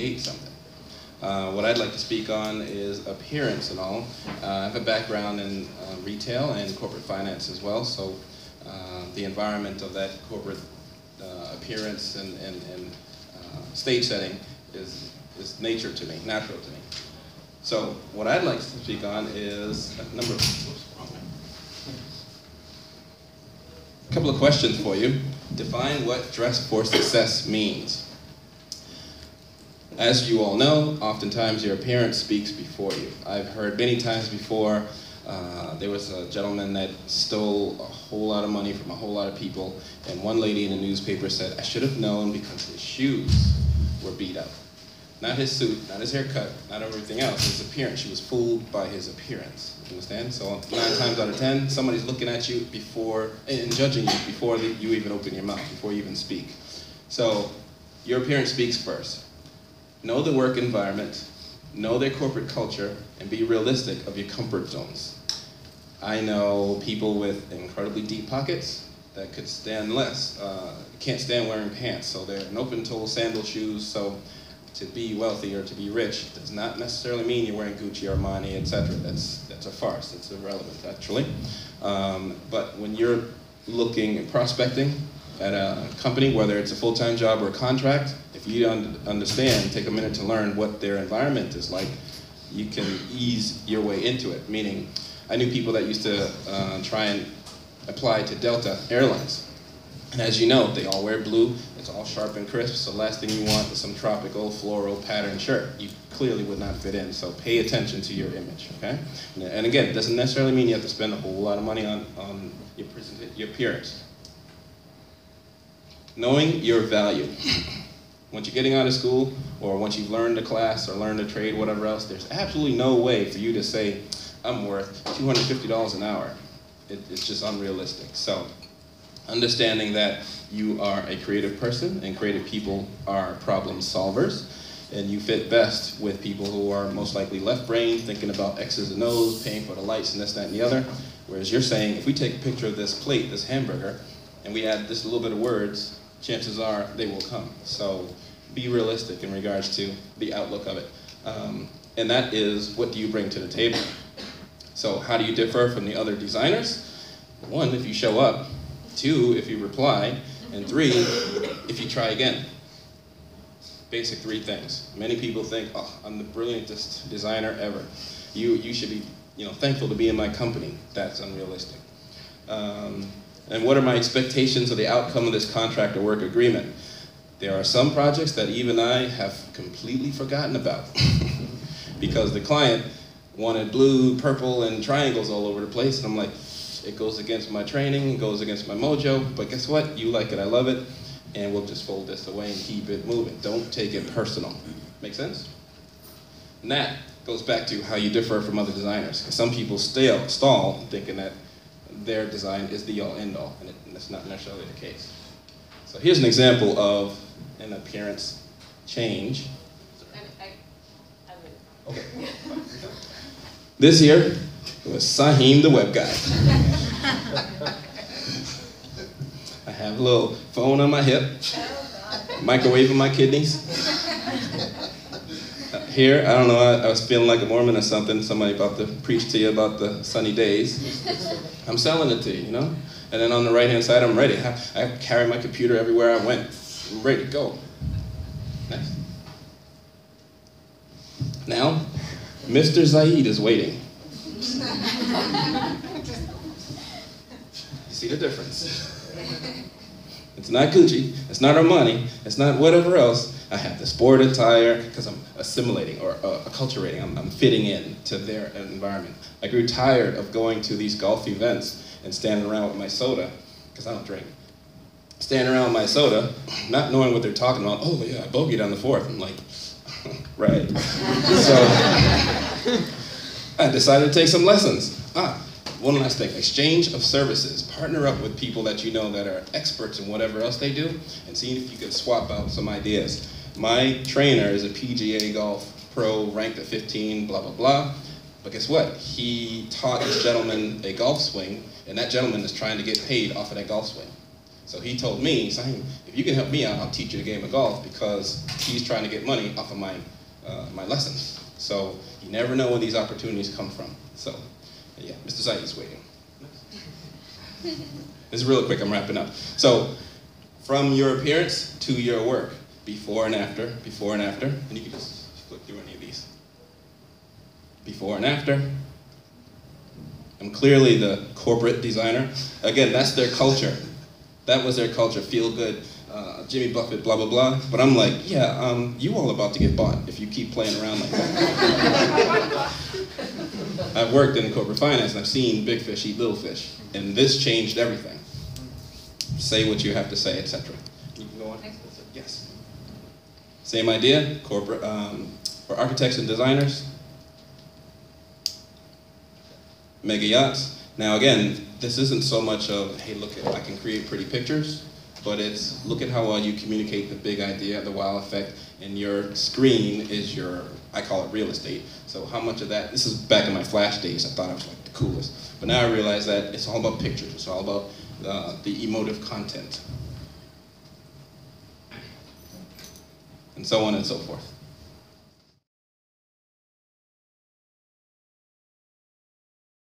create something. What I'd like to speak on is appearance and all. I have a background in retail and corporate finance as well, so the environment of that corporate appearance and stage setting is natural to me. So what I'd like to speak on is a couple of questions for you. Define what dress for success means. As you all know, oftentimes your appearance speaks before you. I've heard many times before, there was a gentleman that stole a whole lot of money from a whole lot of people, and one lady in the newspaper said, I should have known because his shoes were beat up. Not his suit, not his haircut, not everything else, his appearance. She was fooled by his appearance, you understand? So 9 times out of 10, somebody's looking at you before, and judging you before you even open your mouth, before you even speak. So your appearance speaks first. Know the work environment, know their corporate culture, and be realistic of your comfort zones. I know people with incredibly deep pockets that could stand less, can't stand wearing pants, so they're in open-toe sandal shoes. So to be wealthy or to be rich does not necessarily mean you're wearing Gucci, Armani, etc. That's a farce. It's irrelevant, actually. But when you're looking and prospecting at a company, whether it's a full-time job or a contract, if you understand, take a minute to learn what their environment is like, you can ease your way into it. Meaning, I knew people that used to try and apply to Delta Airlines. And as you know, they all wear blue, it's all sharp and crisp, so last thing you want is some tropical, floral pattern shirt. You clearly would not fit in, so pay attention to your image, okay? And again, it doesn't necessarily mean you have to spend a whole lot of money on your appearance. Knowing your value. Once you're getting out of school, or once you've learned a class, or learned a trade, whatever else, there's absolutely no way for you to say, I'm worth $250 an hour. It's just unrealistic. So, understanding that you are a creative person, and creative people are problem solvers, and you fit best with people who are most likely left-brained, thinking about X's and O's, paying for the lights and this, that, and the other, whereas you're saying, if we take a picture of this plate, this hamburger, and we add this little bit of words, chances are they will come. So be realistic in regards to the outlook of it. And that is, what do you bring to the table? So how do you differ from the other designers? 1, if you show up. 2, if you reply. And 3, if you try again. Basic 3 things. Many people think, oh, I'm the brilliantest designer ever. You should be, thankful to be in my company. That's unrealistic. And what are my expectations of the outcome of this contract or work agreement? There are some projects that even I have completely forgotten about because the client wanted blue, purple, and triangles all over the place, and I'm like, it goes against my training, it goes against my mojo, but guess what? You like it, I love it, and we'll just fold this away and keep it moving. Don't take it personal. Make sense? And that goes back to how you differ from other designers. Some people stall thinking that their design is the all end all, and that's not necessarily the case. So here's an example of an appearance change. Okay. This here was Sahim, the web guy. I have a little phone on my hip, microwave in my kidneys. Here, I don't know, I was feeling like a Mormon or something, somebody about to preach to you about the sunny days. I'm selling it to you, And then on the right-hand side, I'm ready. I carry my computer everywhere I went. I'm ready to go. Next. Now, Mr. Zaid is waiting. You see the difference? It's not Gucci, it's not Armani, it's not whatever else. I have the sport attire because I'm assimilating or acculturating. I'm fitting in to their environment. I grew tired of going to these golf events and standing around with my soda, because I don't drink. Standing around with my soda, not knowing what they're talking about. Oh yeah, I bogeyed on the 4th. I'm like, right. So I decided to take some lessons. One last thing, exchange of services. Partner up with people that you know that are experts in whatever else they do, and see if you can swap out some ideas. My trainer is a PGA golf pro, ranked at 15, blah, blah, blah. But guess what? He taught this gentleman a golf swing, and that gentleman is trying to get paid off of that golf swing. So he told me, Sahim, if you can help me out, I'll teach you the game of golf, because he's trying to get money off of my lessons. So you never know where these opportunities come from. So yeah, Mr. Zaid is waiting. This is real quick, I'm wrapping up. So from your appearance to your work, before and after, and you can just flip through any of these. Before and after. I'm clearly the corporate designer. Again, that's their culture. That was their culture, feel good, Jimmy Buffett, blah, blah, blah. But I'm like, yeah, you all about to get bought if you keep playing around like that. I've worked in corporate finance and I've seen big fish eat little fish. And this changed everything. Say what you have to say, etc. You can go on. Yes. Same idea, corporate, for architects and designers. Mega yachts. Now again, this isn't so much of, hey, look, I can create pretty pictures, but it's, look at how well you communicate the big idea, the wow effect, and your screen is your, I call it real estate. So how much of that, this is back in my Flash days, I thought I was like the coolest. But now I realize that it's all about pictures, it's all about the emotive content, and so on and so forth.